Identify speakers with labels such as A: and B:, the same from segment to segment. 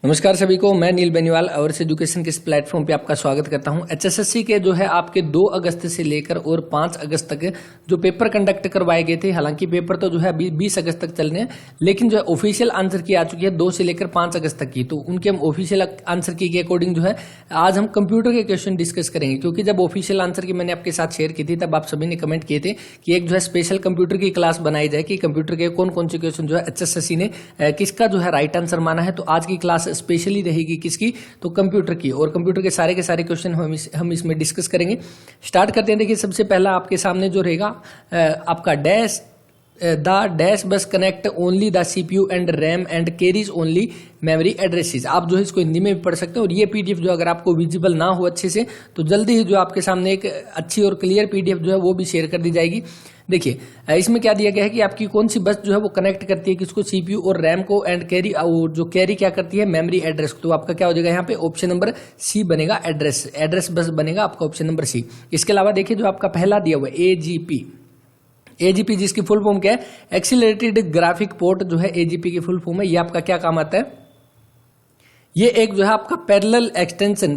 A: नमस्कार सभी को, मैं नील बेनीवाल अवर्स एजुकेशन के इस प्लेटफॉर्म पे आपका स्वागत करता हूं। एचएसएससी के जो है आपके 2 अगस्त से लेकर और 5 अगस्त तक जो पेपर कंडक्ट करवाए गए थे, हालांकि पेपर तो जो है अभी 20 अगस्त तक चलने हैं, लेकिन जो है ऑफिशियल आंसर की आ चुकी है 2 से लेकर 5 अगस्त तक की। तो उनके हम ऑफिशियल आंसर की के अकॉर्डिंग जो है आज हम कंप्यूटर के क्वेश्चन डिस्कस करेंगे, क्योंकि जब ऑफिशियल आंसर की मैंने आपके साथ शेयर की थी तब आप सभी ने कमेंट किए थे कि एक जो है स्पेशल कंप्यूटर की क्लास बनाई जाए कि कंप्यूटर के कौन कौन से क्वेश्चन जो है एचएसएससी ने किसका जो है राइट आंसर माना है। तो आज की क्लास स्पेशली रहेगी किसकी, तो कंप्यूटर की, और कंप्यूटर के सारे क्वेश्चन हम इसमें डिस्कस करेंगे। स्टार्ट करते हैं। देखिए सबसे पहला आपके सामने जो रहेगा आपका डैश बस connect only the CPU and RAM and carries only memory addresses. आप जो है इसको हिंदी में भी पढ़ सकते हैं, और ये पीडीएफ जो अगर आपको विजिबल ना हो अच्छे से तो जल्दी ही जो आपके सामने एक अच्छी और क्लियर पीडीएफ जो है वो भी शेयर कर दी जाएगी। देखिए इसमें क्या दिया गया है कि आपकी कौन सी बस जो है वो कनेक्ट करती है किसको, सीपीयू और रैम को, एंड कैरी, और जो कैरी क्या करती है, मेमोरी एड्रेस को। तो आपका क्या हो जाएगा यहाँ पे ऑप्शन नंबर सी बनेगा, एड्रेस बस बनेगा आपका ऑप्शन नंबर सी। इसके अलावा देखिए जो आपका पहला दिया हुआ है एजीपी जिसकी फुल फॉर्म क्या है, एक्सीलरेटेड ग्राफिक पोर्ट जो है एजीपी की फुल फॉर्म है। ये आपका क्या काम आता है, ये एक जो है आपका पैरेलल एक्सपेंशन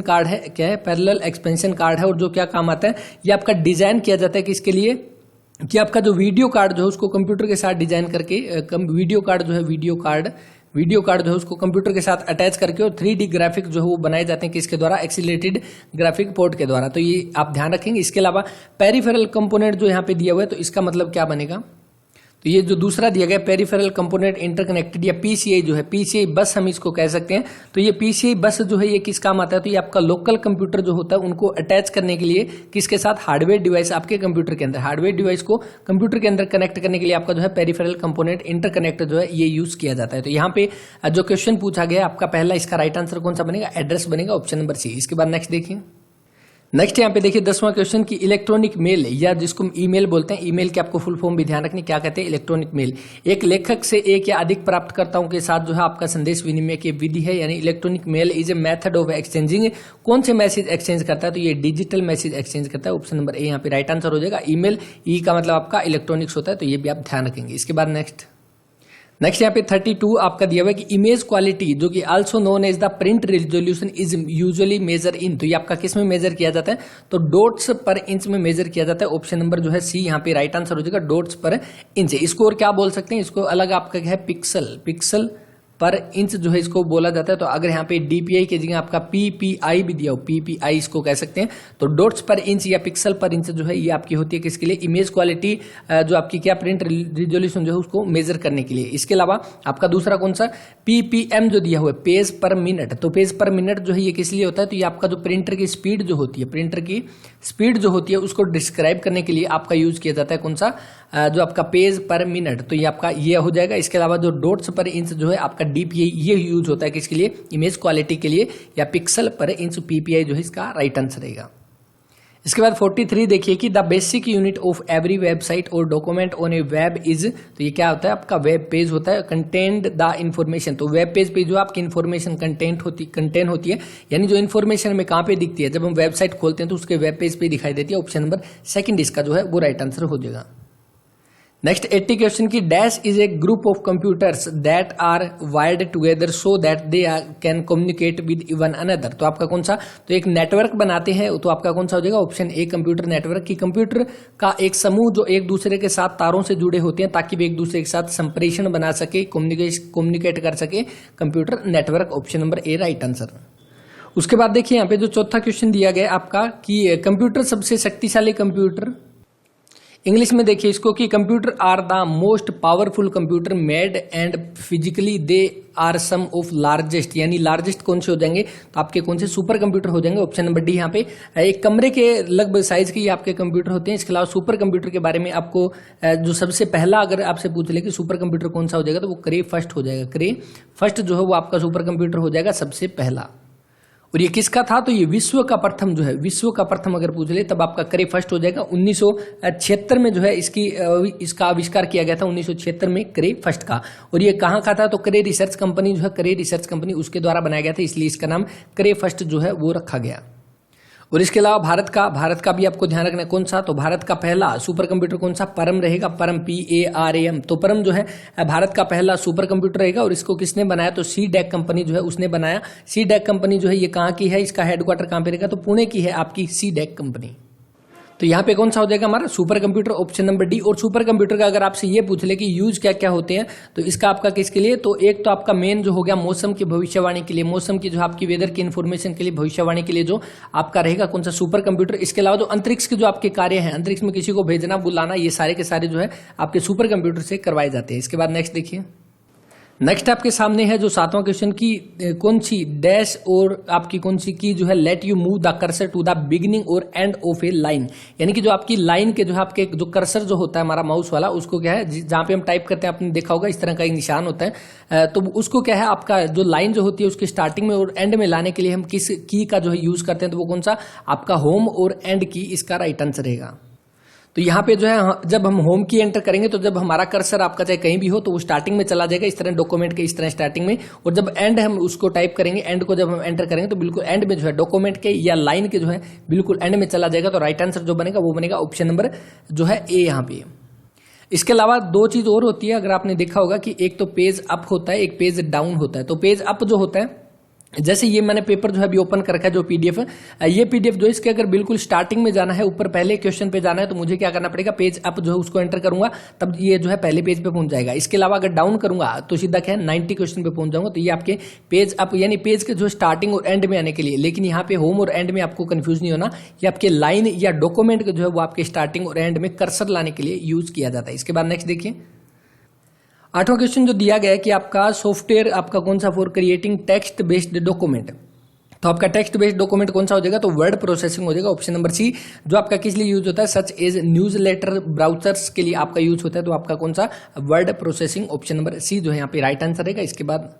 A: कार्ड है। क्या है, पैरेलल एक्सपेंशन कार्ड है, और जो क्या काम आता है, ये आपका डिजाइन किया जाता है कि इसके लिए कि आपका जो वीडियो कार्ड जो है उसको कंप्यूटर के साथ डिजाइन करके वीडियो कार्ड जो है उसको कंप्यूटर के साथ अटैच करके और 3D ग्राफिक जो है वो बनाए जाते हैं किसके द्वारा, एक्सीलरेटेड ग्राफिक पोर्ट के द्वारा। तो ये आप ध्यान रखेंगे। इसके अलावा पेरिफेरल कंपोनेंट जो यहाँ पे दिया हुआ है, तो इसका मतलब क्या बनेगा, तो ये जो दूसरा दिया गया पेरिफेरल कंपोनेंट इंटरकनेक्टेड या पीसीआई जो है, पीसीआई बस हम इसको कह सकते हैं। तो ये पीसीआई बस जो है ये किस काम आता है, तो ये आपका लोकल कंप्यूटर जो होता है उनको अटैच करने के लिए किसके साथ, हार्डवेयर डिवाइस आपके कंप्यूटर के अंदर, हार्डवेयर डिवाइस को कंप्यूटर के अंदर कनेक्ट करने के लिए आपका जो है पेरिफेरल कंपोनेंट इंटरकनेक्ट जो है ये यूज किया जाता है। तो यहाँ पे जो क्वेश्चन पूछा गया आपका पहला, इसका राइट आंसर कौन सा बनेगा, एड्रेस बनेगा, ऑप्शन नंबर सी। इसके बाद नेक्स्ट देखिए। नेक्स्ट यहाँ पे देखिए 10वां क्वेश्चन की इलेक्ट्रॉनिक मेल या जिसको हम ईमेल बोलते हैं, ईमेल के आपको फुल फॉर्म भी ध्यान रखनी, क्या कहते हैं, इलेक्ट्रॉनिक मेल। एक लेखक से एक या अधिक प्राप्तकर्ताओं के साथ जो है आपका संदेश विनिमय की विधि है, यानी electronic mail is a method of exchanging. कौन से मैसेज एक्सचेंज करता है, तो ये डिजिटल मैसेज एक्सचेंज करता है, ऑप्शन नंबर ए यहाँ पे राइट आंसर हो जाएगा। ईमेल ई का मतलब आपका इलेक्ट्रॉनिक्स होता है, तो ये भी आप ध्यान रखेंगे। इसके बाद नेक्स्ट यहाँ पे 32 आपका दिया हुआ है कि इमेज क्वालिटी जो कि also known as the print resolution is usually measure in. तो ये आपका किस में मेजर किया जाता है, तो डॉट्स पर इंच में मेजर किया जाता है, ऑप्शन नंबर जो है सी यहाँ पे राइट आंसर हो जाएगा, डॉट्स पर इंच। इसको और क्या बोल सकते हैं, इसको अलग आपका क्या है, पिक्सल पर इंच जो है इसको बोला जाता है। तो अगर यहाँ पे डीपीआई की जगह आपका पीपीआई भी दिया हो, पीपीआई इसको कह सकते हैं। तो डॉट्स पर इंच या पिक्सल पर इंच जो है ये आपकी होती है किसके लिए, इमेज क्वालिटी जो आपकी क्या, प्रिंट रिजोल्यूशन जो है उसको मेजर करने के लिए। इसके अलावा आपका दूसरा कौन सा, पीपीएम जो दिया हुआ है, पेज पर मिनट। तो पेज पर मिनट जो है ये किस लिए होता है, तो ये आपका जो प्रिंटर की स्पीड जो होती है, प्रिंटर की स्पीड जो होती है उसको डिस्क्राइब करने के लिए आपका यूज किया जाता है कौन सा, जो आपका पेज पर मिनट। तो ये आपका ये हो जाएगा। इसके अलावा जो डॉट्स पर इंच जो है आपका डीपीआई ये यूज होता है किसके लिए, इमेज क्वालिटी के लिए, या पिक्सल पर इंच पीपीआई जो है इसका राइट आंसर रहेगा। इसके बाद 43 देखिए कि the basic unit of every website और document on a web is. तो ये क्या होता है, आपका वेब पेज होता है, कंटेंट द इंफॉर्मेशन। तो वेब पेज पे जो आपकी इंफॉर्मेशन कंटेंट होती है, यानी जो इंफॉर्मेशन हमें कहाँ पे दिखती है, जब हम वेबसाइट खोलते हैं तो उसके वेब पेज पे दिखाई देती है, ऑप्शन नंबर सेकंड इसका जो है वो राइट आंसर हो जाएगा। नेक्स्ट 80 क्वेश्चन की dash is a group of computers that are wired together so that they can communicate with one another. तो आपका कौन सा, तो एक नेटवर्क बनाते हैं, तो आपका कौन सा हो जाएगा, ऑप्शन ए कंप्यूटर नेटवर्क। की कंप्यूटर का एक समूह जो एक दूसरे के साथ तारों से जुड़े होते हैं ताकि वे एक दूसरे के साथ संप्रेषण बना सके, कम्युनिकेट कर सके, कंप्यूटर नेटवर्क, ऑप्शन नंबर ए राइट आंसर। उसके बाद देखिए यहाँ पे जो चौथा क्वेश्चन दिया गया आपका कि कंप्यूटर सबसे शक्तिशाली कंप्यूटर, इंग्लिश में देखिए इसको कि computer are the most powerful computer made and physically they are some of largest, यानी लार्जेस्ट कौन से हो जाएंगे, तो आपके कौन से सुपर कंप्यूटर हो जाएंगे, ऑप्शन नंबर डी। यहाँ पे एक कमरे के लगभग साइज के ये आपके कंप्यूटर होते हैं। इसके अलावा सुपर कंप्यूटर के बारे में आपको जो सबसे पहला अगर आपसे पूछ ले कि सुपर कंप्यूटर कौन सा हो जाएगा, तो वो क्रे फर्स्ट हो जाएगा। क्रे फर्स्ट जो है वो आपका सुपर कंप्यूटर हो जाएगा सबसे पहला। और ये किसका था, तो ये विश्व का प्रथम जो है, विश्व का प्रथम अगर पूछ ले तब आपका क्रे फर्स्ट हो जाएगा। 1976 में जो है इसका आविष्कार किया गया था, 1976 में क्रे फर्स्ट का। और ये कहाँ का था, तो क्रे रिसर्च कंपनी जो है, क्रे रिसर्च कंपनी उसके द्वारा बनाया गया था, इसलिए इसका नाम क्रे फर्स्ट जो है वो रखा गया। और इसके अलावा भारत का भी आपको ध्यान रखना है। कौन सा? तो भारत का पहला सुपर कंप्यूटर कौन सा? परम रहेगा, परम, PARAM। तो परम जो है भारत का पहला सुपर कंप्यूटर रहेगा और इसको किसने बनाया? तो CDEC कंपनी जो है उसने बनाया। CDEC कंपनी जो है ये कहाँ की है? इसका हेडक्वार्टर कहाँ पे रहेगा? तो पुणे की है आपकी CDEC कंपनी। तो यहाँ पे कौन सा हो जाएगा हमारा? Super computer, option number D. और सुपर कंप्यूटर का अगर आपसे ये पूछ ले कि यूज क्या क्या होते हैं, तो इसका आपका किसके लिए? तो एक तो आपका मेन जो हो गया मौसम की भविष्यवाणी के लिए, मौसम की जो आपकी वेदर की इन्फॉर्मेशन के लिए, भविष्यवाणी के लिए जो आपका रहेगा कौन सा? Super computer. इसके अलावा जो अंतरिक्ष के जो आपके कार्य हैं, अंतरिक्ष में किसी को भेजना बुलाना, ये सारे के सारे जो है आपके सुपर कंप्यूटर से करवाए जाते हैं। इसके बाद नेक्स्ट देखिए, नेक्स्ट आपके सामने है जो 7वां क्वेश्चन की कौन सी डैश और आपकी कौन सी की जो है let you move the cursor to the beginning और एंड ऑफ ए लाइन, यानी कि जो आपकी लाइन के जो है आपके जो कर्सर जो होता है हमारा माउस वाला, उसको क्या है जहां पे हम टाइप करते हैं, आपने देखा होगा इस तरह का एक निशान होता है, तो उसको क्या है आपका जो लाइन जो होती है उसके स्टार्टिंग में और एंड में लाने के लिए हम किस की का जो है यूज करते हैं, तो वो कौन सा? आपका होम और एंड की, इसका राइट आंसर रहेगा। तो यहाँ पे जो है जब हम होम की एंटर करेंगे तो जब हमारा कर्सर आपका चाहे कहीं भी हो तो वो स्टार्टिंग में चला जाएगा, इस तरह डॉक्यूमेंट के इस तरह स्टार्टिंग में, और जब एंड हम उसको टाइप करेंगे, एंड को जब हम एंटर करेंगे तो बिल्कुल एंड में जो है डॉक्यूमेंट के या लाइन के जो है बिल्कुल एंड में चला जाएगा। तो राइट आंसर जो बनेगा वो बनेगा ऑप्शन नंबर जो है ए यहाँ पे। इसके अलावा दो चीज और होती है, अगर आपने देखा होगा कि एक तो पेज अप होता है, एक पेज डाउन होता है। तो पेज अप जो होता है, जैसे ये मैंने पेपर जो है अभी ओपन कर रखा है जो PDF है, ये PDF जो है इसके अगर बिल्कुल स्टार्टिंग में जाना है, ऊपर पहले क्वेश्चन पे जाना है, तो मुझे क्या करना पड़ेगा? पेज अप जो है उसको एंटर करूंगा, तब ये जो है पहले पेज पे पहुंच जाएगा। इसके अलावा अगर डाउन करूंगा तो सीधा क्या है 90 क्वेश्चन पे पहुंच जाऊंगा। तो ये आपके पेज अप यानी पेज के जो स्टार्टिंग और एंड में आने के लिए, लेकिन यहाँ पे होम और एंड में आपको कंफ्यूज नहीं होना, ये आपके लाइन या डॉक्यूमेंट के जो है वो आपके स्टार्टिंग और एंड में कर्सर लाने के लिए यूज किया जाता है। इसके बाद नेक्स्ट देखिए, 8वां क्वेश्चन जो दिया गया है कि आपका सॉफ्टवेयर आपका कौन सा for creating text based document, तो आपका टेक्स्ट बेस्ड डॉक्यूमेंट कौन सा हो जाएगा? तो वर्ड प्रोसेसिंग हो जाएगा, ऑप्शन नंबर सी। जो आपका किस लिए यूज होता है? Such as newsletter browsers के लिए आपका यूज होता है, तो आपका कौन सा? Word processing, option number C जो है यहाँ पे राइट आंसर रहेगा। इसके बाद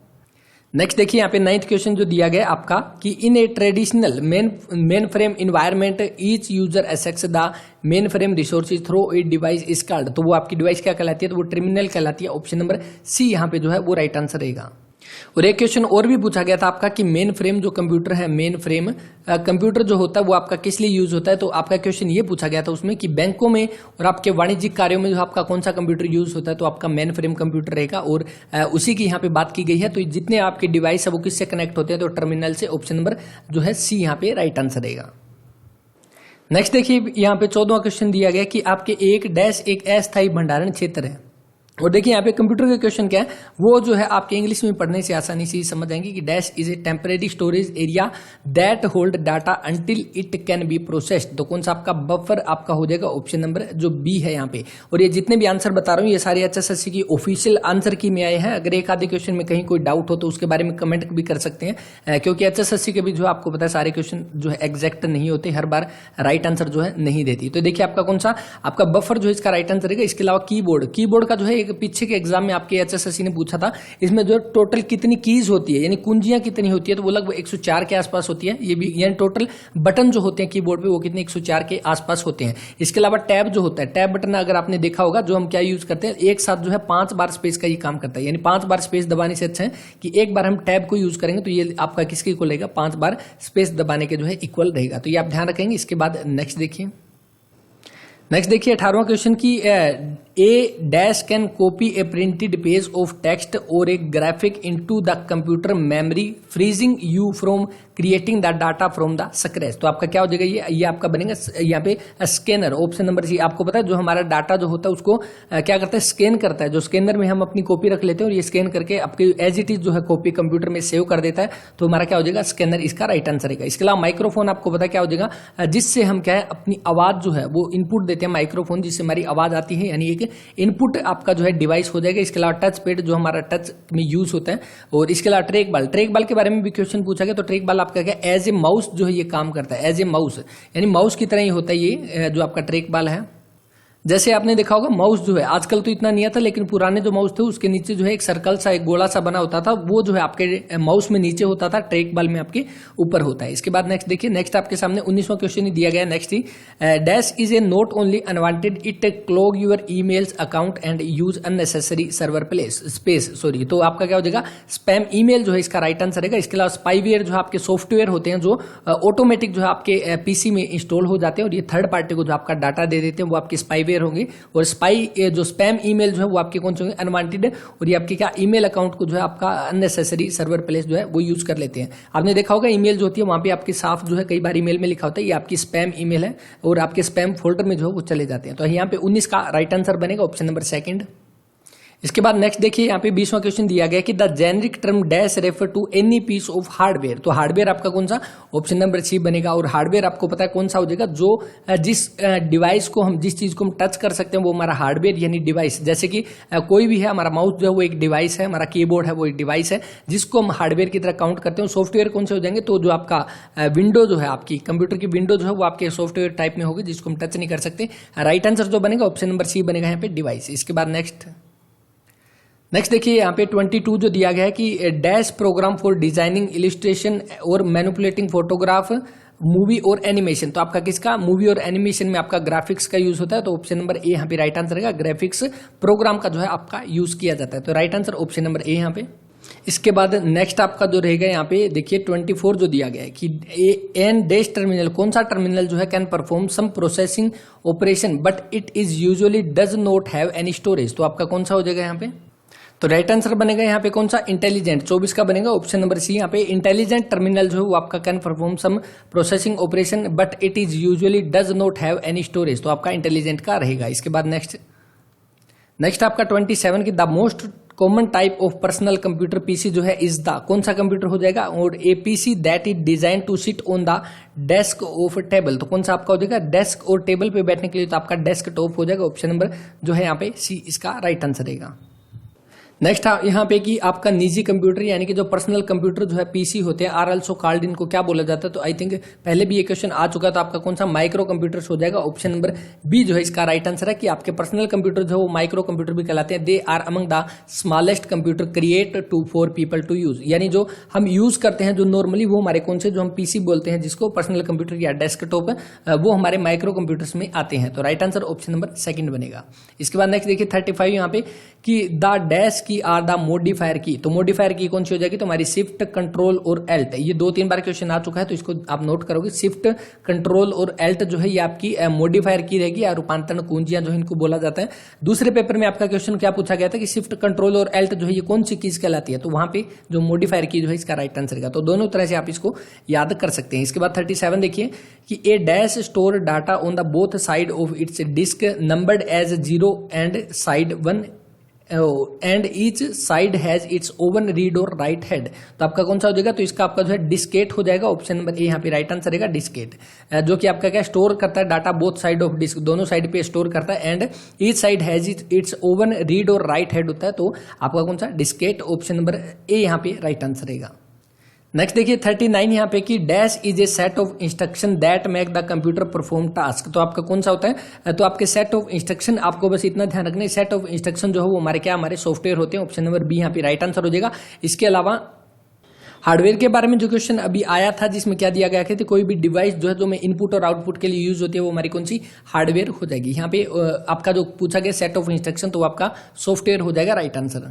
A: नेक्स्ट देखिए, यहाँ पे 9th क्वेश्चन जो दिया गया आपका कि in a traditional main frame environment each user access the main frame resources through a device is called, तो वो आपकी डिवाइस क्या कहलाती है? तो वो टर्मिनल कहलाती है, ऑप्शन नंबर सी यहाँ पे जो है वो राइट आंसर रहेगा। और एक क्वेश्चन और भी पूछा गया था आपका कि मेन फ्रेम जो कंप्यूटर है, मेन फ्रेम कंप्यूटर जो होता है वो आपका किस लिए यूज होता है? तो आपका क्वेश्चन ये पूछा गया था उसमें कि बैंकों में और आपके वाणिज्यिक कार्यों में जो आपका कौन सा कंप्यूटर यूज होता है? तो आपका मेन फ्रेम कंप्यूटर रहेगा, और उसी की यहाँ पे बात की गई है। तो जितने आपके डिवाइस है वो किससे कनेक्ट होते हैं? तो टर्मिनल से, ऑप्शन नंबर जो है सी यहाँ पे राइट आंसर रहेगा। नेक्स्ट देखिए, यहाँ पे 14वां क्वेश्चन दिया गया कि आपके एक डैश एक अस्थायी भंडारण क्षेत्र है, और देखिए यहाँ पे कंप्यूटर का क्वेश्चन क्या है, वो जो है आपके इंग्लिश में पढ़ने से आसानी से समझ आएंगे कि dash is A temporary storage area that hold data until it can be processed, तो कौन सा आपका बफर आपका हो जाएगा? ऑप्शन नंबर जो बी है यहाँ पे। और ये जितने भी आंसर बता रहा हूँ ये सारे HSSC की ऑफिशियल आंसर की में आए हैं। अगर एक आधे क्वेश्चन में कहीं कोई डाउट हो तो उसके बारे में कमेंट भी कर सकते हैं, क्योंकि HSSC के भी जो आपको पता है सारे क्वेश्चन जो है एग्जैक्ट नहीं होते, हर बार राइट आंसर जो है नहीं देती। तो देखिए आपका कौन सा आपका बफर जो है इसका राइट आंसर रहेगा। इसके अलावा कीबोर्ड का जो है एक पीछे के एग्जाम में आपके HSSC ने पूछा था, इसमें जो टोटल कितनी कीज होती है यानी कुंजियां कितनी होती है, तो वो लगभग 104 के आसपास होती है। ये भी यानी टोटल बटन जो होते हैं कीबोर्ड पे वो कितने 104 के आसपास होते हैं। इसके अलावा टैब जो होता है, टैब बटन अगर आपने देखा होगा जो हम क्या यूज करते हैं, एक साथ जो है 5 बार स्पेस का ये काम करता है, यानी 5 बार स्पेस दबाने से अच्छा है कि एक बार हम टैब को यूज करेंगे तो ये आपका किसके इक्वल रहेगा? 5 बार स्पेस दबाने के जो है इक्वल रहेगा। तो ये आप ध्यान रखेंगे। इसके बाद नेक्स्ट देखिए, 18वां क्वेश्चन की a dash can copy a printed page of text और a graphic into the computer memory freezing you from creating the data from the scratch, तो आपका क्या हो जाएगा? ये आपका बनेगा यहाँ पे स्कैनर, ऑप्शन नंबर सी। आपको पता है जो हमारा डाटा जो होता है उसको क्या करता है? स्कैन करता है। जो स्कैनर में हम अपनी कॉपी रख लेते हैं और ये स्कैन करके आपके एज इट इज जो है कॉपी कंप्यूटर में सेव कर देता है, तो हमारा क्या हो जाएगा? स्कैनर, इसका राइट आंसर रहेगा। इसके अलावा माइक्रोफोन आपको पता क्या हो जाएगा? जिससे हम क्या है अपनी आवाज जो है वो इनपुट देते हैं, माइक्रोफोन जिससे हमारी आवाज आती है, यानी एक इनपुट आपका जो है डिवाइस हो जाएगा। इसके अलावा टच पैड जो हमारा टच में यूज होता है, और इसके अलावा ट्रैक बॉल के बारे में भी क्वेश्चन पूछा गया। तो ट्रैक बॉल आपका क्या एज ए माउस जो है ये काम करता है, एज ए माउस यानी माउस की तरह ही होता है ये जो आपका ट्रैक बॉल है। जैसे आपने देखा होगा माउस जो है आजकल तो इतना नहीं आता, लेकिन पुराने जो माउस थे उसके नीचे जो है एक सर्कल सा एक गोला सा बना होता था, वो जो है आपके माउस में नीचे होता था, ट्रैक बॉल में आपके ऊपर होता है। इसके बाद नेक्स्ट देखिए, नेक्स्ट आपके सामने 19वां क्वेश्चन ही दिया गया है। Next he dash is A note only unwanted it clog your emails account and use unnecessary server space. Sorry, तो आपका क्या हो जाएगा, स्पैम ईमेल जो है इसका राइट आंसर रहेगा। इसके अलावा स्पाईवेयर जो आपके सॉफ्टवेयर होते हैं जो ऑटोमेटिक जो है आपके पीसी में इंस्टॉल हो जाते हैं और ये थर्ड पार्टी को जो आपका डाटा दे देते हैं वो आपके स्पाईवेयर होंगे। और जो स्पैम ईमेल जो है वो आपके कौन से होंगे, अनवांटेड, और ये आपके क्या ईमेल अकाउंट को जो है आपका अननेसेसरी सर्वर प्लेस जो है वो यूज कर लेते हैं। आपने देखा होगा ईमेल जो होती है वहां पे आपके साफ जो है कई बार ईमेल में लिखा होता है ये आपकी स्पैम ईमेल है और आपके स्पैम फोल्डर में जो है वो चले जाते हैं। तो यहाँ पे 19 का राइट आंसर बनेगा ऑप्शन नंबर सेकंड। इसके बाद नेक्स्ट देखिए, यहाँ पे 20वां क्वेश्चन दिया गया कि the generic term dash refer to any piece of hardware. तो हार्डवेयर आपका कौन सा, ऑप्शन नंबर सी बनेगा। और हार्डवेयर आपको पता है कौन सा हो जाएगा, जो जिस डिवाइस को हम, जिस चीज को हम टच कर सकते हैं वो हमारा हार्डवेयर यानी डिवाइस। जैसे कि कोई भी है, हमारा माउस जो है वो एक डिवाइस है, हमारा कीबोर्ड है वो एक डिवाइस है जिसको हम हार्डवेयर की तरह काउंट करते हैं। सॉफ्टवेयर कौन से हो जाएंगे, तो जो आपका विंडो जो है, आपकी कंप्यूटर की विंडो जो है वो आपके सॉफ्टवेयर टाइप में होगी जिसको हम टच नहीं कर सकते। राइट आंसर जो बनेगा ऑप्शन नंबर सी बनेगा यहाँ पे, डिवाइस। इसके बाद नेक्स्ट देखिए, यहाँ पे 22 जो दिया गया है कि dash program for designing illustration और मैनिपुलेटिंग फोटोग्राफ मूवी और एनिमेशन। तो आपका किसका, मूवी और एनिमेशन में आपका ग्राफिक्स का यूज होता है। तो ऑप्शन नंबर ए यहाँ पे राइट आंसर रहेगा, ग्राफिक्स प्रोग्राम का जो है आपका यूज किया जाता है। तो राइट आंसर ऑप्शन नंबर ए यहाँ पे। इसके बाद नेक्स्ट आपका जो रहेगा यहाँ पे देखिए 24 जो दिया गया है कि एन डैश टर्मिनल, कौन सा टर्मिनल जो है can perform some processing operation but it is usually does not have any storage. तो आपका कौन सा हो जाएगा यहाँ पे, तो राइट आंसर बनेगा यहाँ पे कौन सा, इंटेलिजेंट। 24 का बनेगा ऑप्शन नंबर सी यहाँ पे। इंटेलिजेंट टर्मिनल जो है वो आपका can perform some processing operation but it is usually does not have any storage. तो आपका इंटेलिजेंट का रहेगा। इसके बाद नेक्स्ट आपका 27 की the most common type of personal computer PC जो है इज द, कौन सा कंप्यूटर हो जाएगा, और a PC that is design to sit on the desk of table. तो कौन सा आपका हो जाएगा, डेस्क और टेबल पे बैठने के लिए तो आपका डेस्क टॉप हो जाएगा। ऑप्शन नंबर जो है यहाँ पे सी इसका राइट आंसर रहेगा। नेक्स्ट यहाँ पे कि आपका निजी कंप्यूटर यानी कि जो पर्सनल कंप्यूटर जो है पीसी होते हैं आर ऑल्सो कॉल्ड, इनको क्या बोला जाता है। तो आई थिंक पहले भी ये क्वेश्चन आ चुका था, आपका कौन सा माइक्रो कंप्यूटर्स हो जाएगा। ऑप्शन नंबर बी जो है इसका राइट आंसर है कि आपके पर्सनल कंप्यूटर जो है वो माइक्रो कंप्यूटर भी कहलाते हैं। They are among the smallest computer create to for people to use, यानी जो हम यूज करते हैं जो नॉर्मली वो हमारे कौन से, जो हम पीसी बोलते हैं जिसको पर्सनल कंप्यूटर या डेस्कटॉप, वो हमारे माइक्रो कंप्यूटर्स में आते हैं। तो right answer option number second बनेगा। इसके बाद नेक्स्ट देखिए 35 यहाँ पे कि द डैश की आर द मॉडिफायर की। तो मॉडिफायर की कौन सी हो जाएगी, तो हमारी शिफ्ट, कंट्रोल और एल्ट। ये 2-3 बार क्वेश्चन आ चुका है तो इसको आप नोट करोगे। शिफ्ट, कंट्रोल और एल्ट जो है ये आपकी मॉडिफायर की रहेगी या रूपांतरण कुंजियां जो है इनको बोला जाता है। दूसरे पेपर में आपका क्वेश्चन क्या पूछा गया था कि शिफ्ट, कंट्रोल और एल्ट जो है ये कौन सी चीज कहलाती है, तो वहां पे जो मॉडिफायर की जो है इसका राइट आंसर है। तो दोनों तरह से आप इसको याद कर सकते हैं। इसके बाद 37 देखिए कि a dash store data on the both side of its disk numbered as 0 and side 1 and each side has its own read और राइट हेड। तो आपका कौन सा हो जाएगा, तो इसका आपका जो है डिस्केट हो जाएगा। ऑप्शन नंबर ए यहाँ पे राइट आंसर रहेगा, डिस्केट, जो कि आपका क्या स्टोर करता है data both side of disk, दोनों साइड पे स्टोर करता है। And each side has its own read और राइट हेड होता है। तो आपका कौन सा, डिस्केट। ऑप्शन नंबर ए यहाँ पे राइट आंसर रहेगा। नेक्स्ट देखिए 39 यहाँ पे कि dash is A set of instruction that make the computer perform task. तो आपका कौन सा होता है, तो आपके सेट ऑफ इंस्ट्रक्शन, आपको बस इतना ध्यान रखना है सेट ऑफ इंस्ट्रक्शन जो है वो हमारे क्या, हमारे सॉफ्टवेयर होते हैं। ऑप्शन नंबर बी यहाँ पे राइट आंसर हो जाएगा। इसके अलावा हार्डवेयर के बारे में जो क्वेश्चन अभी आया था जिसमें क्या दिया गया कि कोई भी डिवाइस जो है जो में इनपुट और आउटपुट के लिए यूज होती है वो हमारी कौन सी, हार्डवेयर हो जाएगी। यहाँ पे आपका जो पूछा गया सेट ऑफ इंस्ट्रक्शन तो आपका सॉफ्टवेयर हो जाएगा, राइट आंसर।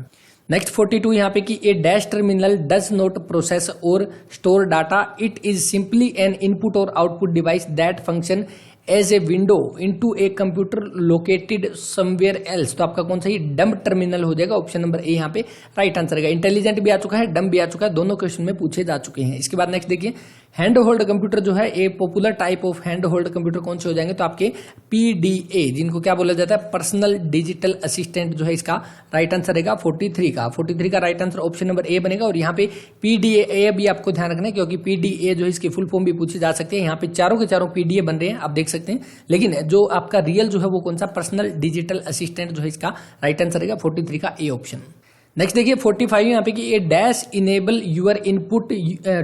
A: नेक्स्ट 42 यहाँ पे कि a dash terminal does not process और store data, it is simply an input और output device that function as a window into a computer located somewhere else. तो आपका कौन सा ही डम्ब टर्मिनल हो जाएगा। ऑप्शन नंबर ए यहाँ पे राइट आंसर है। इंटेलिजेंट भी आ चुका है, डम्ब भी आ चुका है, दोनों क्वेश्चन में पूछे जा चुके हैं। इसके बाद नेक्स्ट देखिए हैंड होल्ड कंप्यूटर जो है, ए popular type of hand hold computer कौन से हो जाएंगे, तो आपके पीडीए, जिनको क्या बोला जाता है, पर्सनल डिजिटल असिस्टेंट जो है इसका राइट आंसर रहेगा 43 का राइट आंसर ऑप्शन नंबर ए बनेगा। और यहाँ पे पीडीए भी आपको ध्यान रखना है क्योंकि पीडीए जो है इसकी फुल फॉर्म भी पूछी जा सकती है। यहाँ पे चारों के चारों पीडीए बन रहे हैं, आप देख सकते हैं, लेकिन जो आपका रियल जो है वो कौन सा, पर्सनल डिजिटल असिस्टेंट जो है इसका राइट आंसर रहेगा 43 का ए ऑप्शन। नेक्स्ट देखिए 45 यहाँ पे कि a dash enable your input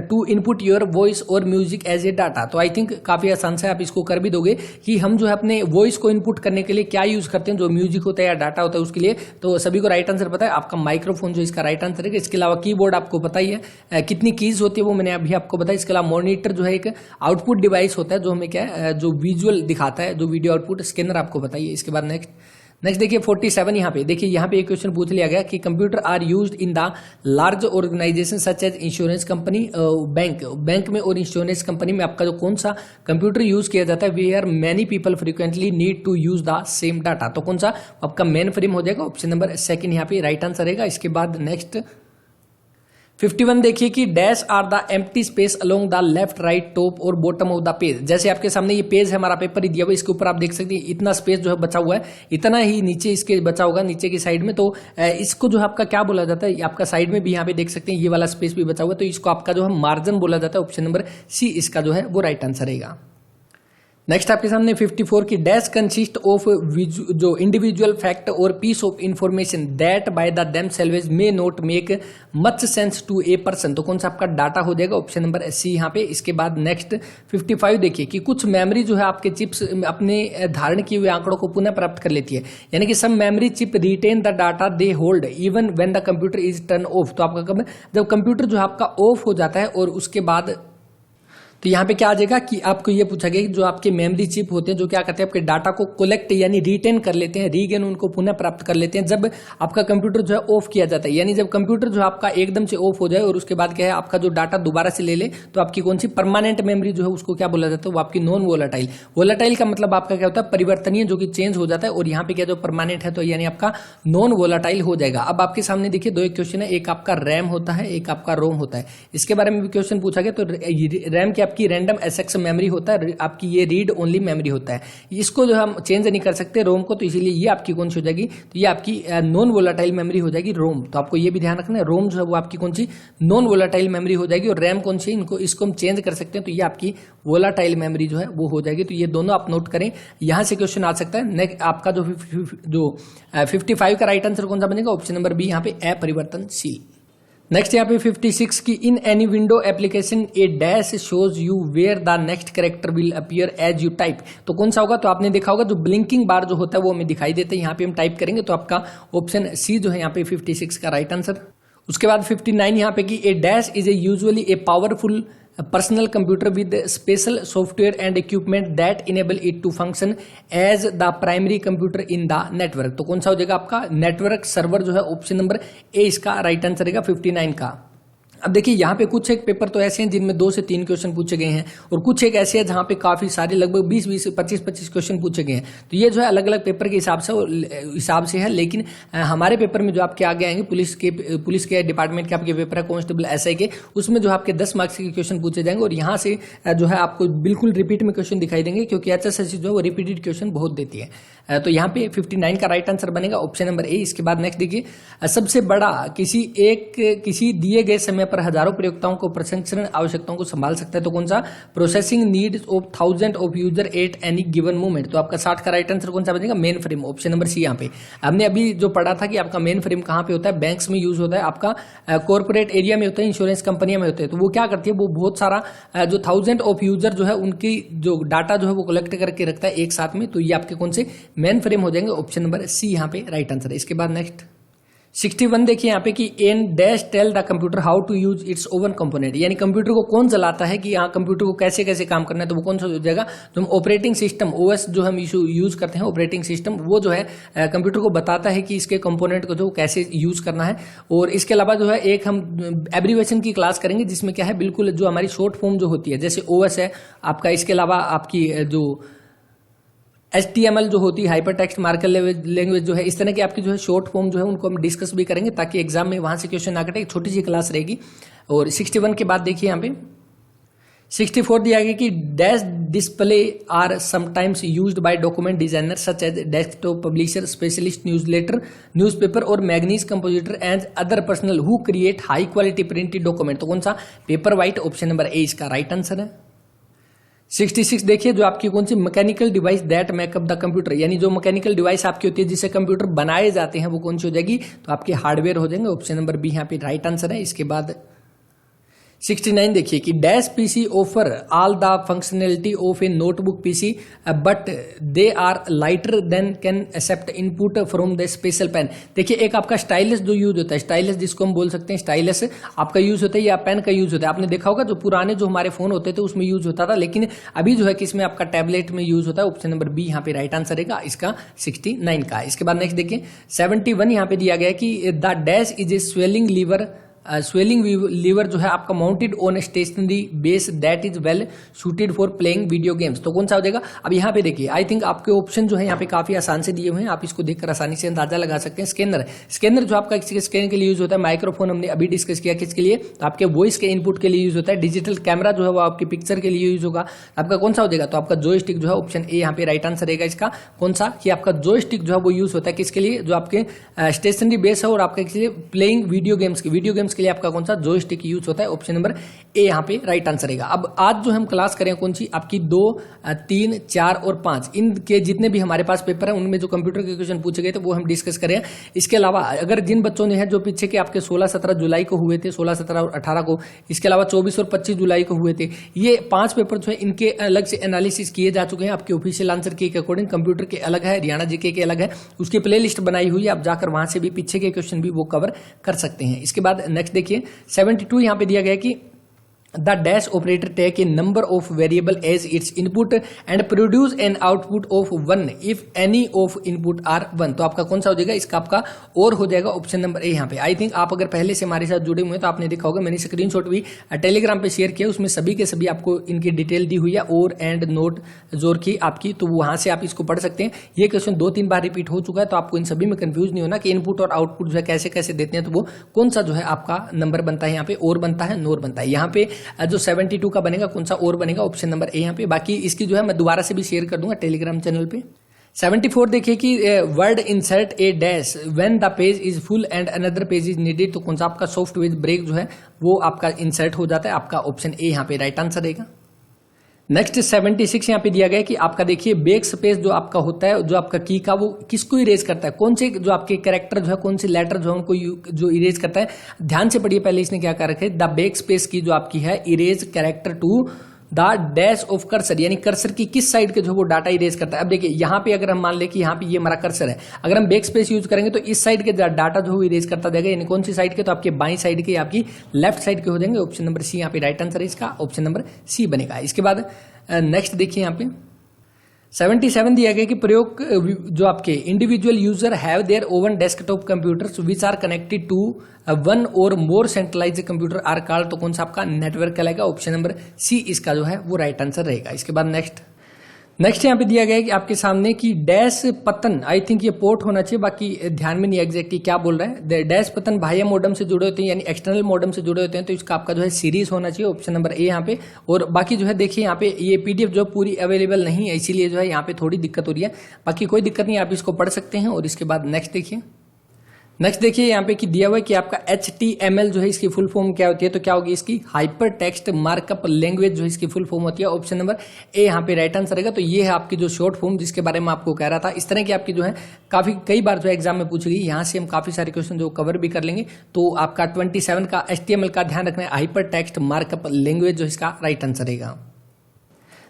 A: to input your voice और म्यूजिक एज ए डाटा। तो आई थिंक काफी आसान से आप इसको कर भी दोगे कि हम जो है अपने वॉइस को इनपुट करने के लिए क्या यूज करते हैं, जो म्यूजिक होता है या डाटा होता है उसके लिए। तो सभी को राइट आंसर पता है, आपका माइक्रोफोन जो इसका राइट आंसर है। इसके अलावा कीबोर्ड आपको पता ही है, कितनी कीज होती है वो मैंने अभी आपको बताया। इसके अलावा मॉनिटर जो है एक आउटपुट डिवाइस होता है जो हमें क्या है जो विजुअल दिखाता है, जो वीडियो आउटपुट स्कैनर आपको बताइए। इसके बाद नेक्स्ट देखिए 47 यहाँ पे देखिए, यहाँ पे एक क्वेश्चन पूछ लिया गया कि computer are used in the large organisation such as insurance company, bank में और इंश्योरेंस कंपनी में आपका जो कौन सा कंप्यूटर यूज किया जाता है, where many people frequently need to use the same data. तो कौन सा आपका मेन फ्रेम हो जाएगा, ऑप्शन नंबर सेकंड यहाँ पे राइट आंसर रहेगा। इसके बाद नेक्स्ट 51 देखिए कि dash are the empty space along the left right top और बॉटम ऑफ द पेज। जैसे आपके सामने ये पेज है, हमारा पेपर ही दिया हुआ, इसके ऊपर आप देख सकते हैं इतना स्पेस जो है बचा हुआ है, इतना ही नीचे इसके बचा होगा नीचे की साइड में। तो इसको जो है आपका क्या बोला जाता है, आपका साइड में भी यहाँ पे देख सकते हैं ये वाला स्पेस भी बचा हुआ है, तो इसको आपका जो है मार्जिन बोला जाता है। ऑप्शन नंबर सी इसका जो है वो राइट आंसर रहेगा। नेक्स्ट आपके सामने 54 की डैश कंसिस्ट ऑफ जो इंडिविजुअल फैक्ट और piece of information that by the themselves may not make much sense to a person. तो कौन सा आपका डाटा हो जाएगा, ऑप्शन नंबर सी यहाँ पे। इसके बाद नेक्स्ट 55 देखिए कि कुछ मेमोरी जो है आपके चिप्स अपने धारण किए हुए आंकड़ों को पुनः प्राप्त कर लेती है, यानी कि सब memory chip retain the data they hold even when the computer is turn off. तो आपका कब जब कंप्यूटर जो है आपका ऑफ हो जाता है और उसके बाद तो यहाँ पे क्या आ जाएगा कि आपको ये पूछा गया कि जो आपके मेमोरी चिप होते हैं जो क्या करते हैं आपके डाटा को कलेक्ट यानी रिटेन कर लेते हैं, रीगेन उनको पुनः प्राप्त कर लेते हैं जब आपका कंप्यूटर जो है ऑफ किया जाता है। यानी जब कंप्यूटर जो आपका एकदम से ऑफ हो जाए और उसके बाद क्या है आपका जो डाटा दोबारा से ले ले, तो आपकी कौन सी परमानेंट मेमोरी जो है उसको क्या बोला जाता है, वो आपकी नॉन वोलाटाइल। वोलाटाइल का मतलब आपका क्या होता है, परिवर्तनीय, जो कि चेंज हो जाता है। और यहाँ पे क्या जो परमानेंट है तो यानी आपका नॉन वोलाटाइल हो जाएगा। अब आपके सामने देखिए दो एक क्वेश्चन है, एक आपका रैम होता है, एक आपका रोम होता है। इसके बारे में भी क्वेश्चन पूछा गया। तो रैम की आपकी रैंडम एसेक्स मेमोरी होता है, आपकी ये रीड ओनली मेमोरी होता है, इसको जो हम चेंज नहीं कर सकते रोम को, तो इसीलिए ये आपकी कौन सी हो जाएगी, तो ये आपकी नॉन वोलाटाइल मेमोरी हो जाएगी रोम। तो आपको ये भी ध्यान रखना है, रोम जो है वो आपकी कौन सी नॉन वोलाटाइल मेमोरी हो जाएगी और रैम कौन सी इसको हम चेंज कर सकते हैं, तो ये आपकी वोलाटाइल मेमोरी जो है वो हो जाएगी। तो ये दोनों आप नोट करें, यहां से क्वेश्चन आ सकता है। नेक्स्ट आपका जो 55 का राइट आंसर कौन सा बनेगा, ऑप्शन नंबर बी यहाँ पे अपरिवर्तनशील। नेक्स्ट यहाँ पे 56 की in any window application a dash shows you where the next character will appear as you type. तो कौन सा होगा, तो आपने देखा होगा जो ब्लिंकिंग बार जो होता है वो हमें दिखाई देता है, यहाँ पे हम टाइप करेंगे तो आपका ऑप्शन सी जो है यहाँ पे 56 का राइट आंसर। उसके बाद 59 यहाँ पे कि a dash is a usually a powerful personal computer with special software and equipment that enable it to function as the primary computer in the network। तो कौन सा हो जाएगा आपका नेटवर्क सर्वर जो है, ऑप्शन नंबर ए इसका right answer रहेगा 59 का। अब देखिए यहाँ पे कुछ एक पेपर तो ऐसे हैं जिनमें 2 से 3 क्वेश्चन पूछे गए हैं और कुछ एक ऐसे हैं जहाँ पे काफी सारे लगभग 20 25 क्वेश्चन पूछे गए हैं। तो ये जो है अलग अलग पेपर के हिसाब से है, लेकिन हमारे पेपर में जो आपके आगे आएंगे पुलिस के डिपार्टमेंट के आपके पेपर है, कांस्टेबल एसआई के, उसमें जो आपके 10 मार्क्स के क्वेश्चन पूछे जाएंगे और यहाँ से जो है आपको बिल्कुल रिपीट में क्वेश्चन दिखाई देंगे, क्योंकि HSSC जो है वो रिपीटेड क्वेश्चन बहुत देती है। तो यहाँ पे 59 का राइट आंसर बनेगा ऑप्शन नंबर ए। इसके बाद नेक्स्ट देखिए सबसे बड़ा किसी दिए गए समय पर हजारों प्रयोक्ताओं को प्रसंस्करण आवश्यकताओं को संभाल सकता है, तो कौन सा processing needs of 1000 of user at any given moment. तो आपका 60 का राइट आंसर कौन सा बनेगा, mainframe, option number C. यहाँ पे हमने अभी जो पढ़ा था कि आपका मेन फ्रेम कहाँ पे होता है, बैंक्स में यूज होता है, आपका कॉर्पोरेट एरिया में होता है, इंश्योरेंस कंपनियां में होता है। तो वो क्या करती है, वो बहुत सारा जो 1000 ऑफ यूजर जो है उनकी जो डाटा जो है वो कलेक्ट करके रखता है एक साथ में। तो ये आपके कौन से मेन फ्रेम हो जाएंगे, ऑप्शन नंबर सी यहाँ पे राइट आंसर है। इसके बाद नेक्स्ट 61 देखिए यहाँ पे कि an dash tell the computer how to use its own component, यानी कंप्यूटर को कौन चलाता है कि यहाँ कंप्यूटर को कैसे कैसे काम करना है, तो वो कौन सा हो जाएगा, तो हम ऑपरेटिंग सिस्टम ओएस जो हम यूज करते हैं ऑपरेटिंग सिस्टम, वो जो है कंप्यूटर को बताता है कि इसके कंपोनेंट को जो कैसे यूज करना है। और इसके अलावा जो है एक हम एब्रीवेशन की क्लास करेंगे जिसमें क्या है बिल्कुल जो हमारी शॉर्ट फॉर्म जो होती है, जैसे ओएस है आपका, इसके अलावा आपकी जो HTML जो होती है हाइपर टेक्स्ट मार्कअप लैंग्वेज जो है, इस तरह की आपकी जो है शॉर्ट फॉर्म जो है उनको हम डिस्कस भी करेंगे ताकि एग्जाम में वहां से क्वेश्चन ना कटे, एक छोटी सी क्लास रहेगी। और 61 के बाद देखिए यहाँ पे 64 दिया गया कि dash display are sometimes used by document designer such as desktop publisher specialist newspaper और magazine compositor and other personal who create high quality printed document. तो कौन सा, paper white, option number A इसका राइट आंसर है। 66 देखिए, जो आपकी कौन सी mechanical device that make up the computer, यानी जो मैकेनिकल डिवाइस आपकी होती है जिससे कंप्यूटर बनाए जाते हैं वो कौन सी हो जाएगी, तो आपके हार्डवेयर हो जाएंगे। ऑप्शन नंबर बी यहाँ पे राइट आंसर है। इसके बाद 69 देखिए कि dash PC offer all the functionality of a notebook PC but they are lighter than can accept input from the special pen. देखिए, एक आपका स्टाइलस जो यूज होता है, स्टाइलस जिसको हम बोल सकते हैं स्टाइलस आपका यूज होता है या पेन का यूज होता है। आपने देखा होगा जो पुराने जो हमारे फोन होते थे उसमें यूज होता था, लेकिन अभी जो है किसमें आपका टैबलेट में यूज होता है। ऑप्शन नंबर बी यहाँ पे राइट आंसर रहेगा इसका 69 का। इसके बाद नेक्स्ट देखिए 71 यहाँ पे दिया गया है कि the dash is a swelling lever, swelling lever जो है आपका mounted on stationary base that is well suited for playing video games. तो कौन सा हो जाएगा। अब यहाँ पे देखिए, आई थिंक आपके ऑप्शन जो है यहाँ पे काफी आसान से दिए हुए हैं, आप इसको देखकर आसानी से अंदाजा लगा सकते हैं। स्कैनर जो आपका स्कैन के लिए यूज होता है। माइक्रोफोन हमने अभी डिस्कस किया किसके लिए, तो आपके वॉइस के इनपुट के लिए यूज होता है। डिजिटल कैमरा जो है वो आपकी पिक्चर के लिए यूज होगा। आपका कौन सा हो जाएगा, तो आपका जॉयस्टिक जो है ऑप्शन ए यहाँ पे राइट आंसर रहेगा इसका। कौन सा कि आपका जॉयस्टिक जो है वो यूज होता है किसके लिए, जो आपके स्टेशनरी बेस है और आपके प्लेइंग वीडियो गेम्स के लिए आपका कौन सा जॉयस्टिक यूज होता है। ऑप्शन नंबर ए यहाँ पे राइट आंसर रहेगा। अब आज जो हम क्लास करें कौन सी, आपकी 2, 3, 4 और 5 इनके जितने भी हमारे पास पेपर है उनमें जो कंप्यूटर के क्वेश्चन पूछे गए थे वो हम डिस्कस करें। इसके अलावा अगर जिन बच्चों ने है जो पीछे के आपके 16, 17 जुलाई को हुए थे, 16, 17 और 18 को, इसके अलावा 24 और 25 जुलाई को हुए थे, ये 5 पेपर जो है इनके अलग से एनालिसिस किए जा चुके हैं। आपके ऑफिशियल आंसर के अकॉर्डिंग कंप्यूटर के अलग है, हरियाणा जीके के अलग है, उसकी प्ले लिस्ट बनाई हुई है। आप जाकर वहां से भी पीछे के क्वेश्चन भी वो कवर कर सकते हैं। इसके बाद नेक्स्ट देखिए 72 यहाँ पे दिया गया कि the dash operator take a number of variable as its input and produce an output of 1 if any of input are 1। तो आपका कौन सा हो जाएगा, इसका आपका और हो जाएगा ऑप्शन नंबर ए यहाँ पे। आई थिंक आप अगर पहले से हमारे साथ जुड़े हुए हैं तो आपने देखा होगा, मैंने स्क्रीनशॉट भी टेलीग्राम पे शेयर किया, उसमें सभी के सभी आपको इनकी डिटेल दी हुई है और एंड नोट जोर की आपकी, तो वहां से आप इसको पढ़ सकते हैं। ये क्वेश्चन 2-3 बार रिपीट हो चुका है, तो आपको इन सभी में कंफ्यूज नहीं होना कि इनपुट और आउटपुट जो है कैसे कैसे देते हैं, तो वो कौन सा जो है आपका नंबर बनता है यहाँ पे, और बनता है नोर बनता है। यहाँ पे जो 72 का बनेगा कौन सा और बनेगा, ऑप्शन नंबर ए यहाँ पे। बाकी इसकी जो है मैं दोबारा से भी शेयर कर दूंगा टेलीग्राम चैनल पे। 74 देखिए कि word insert A dash when the page is full and another page is needed. तो कौन सा आपका सॉफ्टवेयर ब्रेक जो है वो आपका इंसर्ट हो जाता है। आपका ऑप्शन ए यहाँ पे राइट आंसर रहेगा। नेक्स्ट 76 यहाँ पे दिया गया है कि आपका देखिए बैक स्पेस जो आपका होता है, जो आपका की का, वो किसको इरेज करता है, कौन से जो आपके कैरेक्टर जो है, कौन से लेटर जो है उनको जो इरेज करता है। ध्यान से पढ़िए, पहले इसने क्या कर रखा है, द बैक स्पेस की जो आपकी है erase character to the dash of cursor, यानी कर्सर की किस साइड के जो वो डाटा इरेज करता है। अब देखिए यहाँ पे अगर हम मान ले कि यहाँ पे ये हमारा कर्सर है, अगर हम बैक स्पेस यूज करेंगे तो इस साइड के डाटा जो इरेज करता जाएगा, यानी कौन सी साइड के, तो आपके बाई साइड के, आपकी लेफ्ट साइड के हो जाएंगे। ऑप्शन नंबर सी यहाँ पे राइट आंसर है इसका, ऑप्शन नंबर सी बनेगा। इसके बाद नेक्स्ट देखिए यहाँ पे 77 दिया गया कि प्रयोग जो आपके individual user have their own desktop computers which are connected to 1 or more centralized computer are called. तो कौन सा आपका नेटवर्क कहलाएगा, ऑप्शन नंबर सी इसका जो है वो राइट आंसर रहेगा। इसके बाद नेक्स्ट यहाँ पे दिया गया है कि आपके सामने की डैश पतन, आई थिंक ये पोर्ट होना चाहिए, बाकी ध्यान में नहीं एग्जैक्टली क्या बोल रहा है। डैश पतन बाह्य मॉडम से जुड़े होते हैं, यानी एक्सटर्नल मॉडम से जुड़े होते हैं, तो इसका आपका जो है सीरीज होना चाहिए, ऑप्शन नंबर ए यहाँ पे। और बाकी जो है देखिए यहाँ पे ये पीडीएफ जो पूरी अवेलेबल नहीं है, इसीलिए जो है यहाँ पे थोड़ी दिक्कत हो रही है, बाकी कोई दिक्कत नहीं, आप इसको पढ़ सकते हैं। और इसके बाद नेक्स्ट देखिए यहाँ पे कि दिया हुआ है कि आपका HTML जो है इसकी फुल फॉर्म क्या होती है, तो क्या होगी इसकी, हाइपर टेक्स्ट मार्कअप लैंग्वेज जो है इसकी फुल फॉर्म होती है। ऑप्शन नंबर ए यहाँ पे राइट आंसर रहेगा। तो ये है आपकी जो शॉर्ट फॉर्म जिसके बारे में आपको कह रहा था। इस तरह की आपकी जो है कई बार जो एग्जाम में पूछी गई, यहाँ से हम काफी सारे क्वेश्चन जो कवर भी कर लेंगे। तो आपका 27 का HTML का ध्यान रखना है, हाइपर टेक्स्ट मार्कअप लैंग्वेज जो इसका राइट आंसर रहेगा।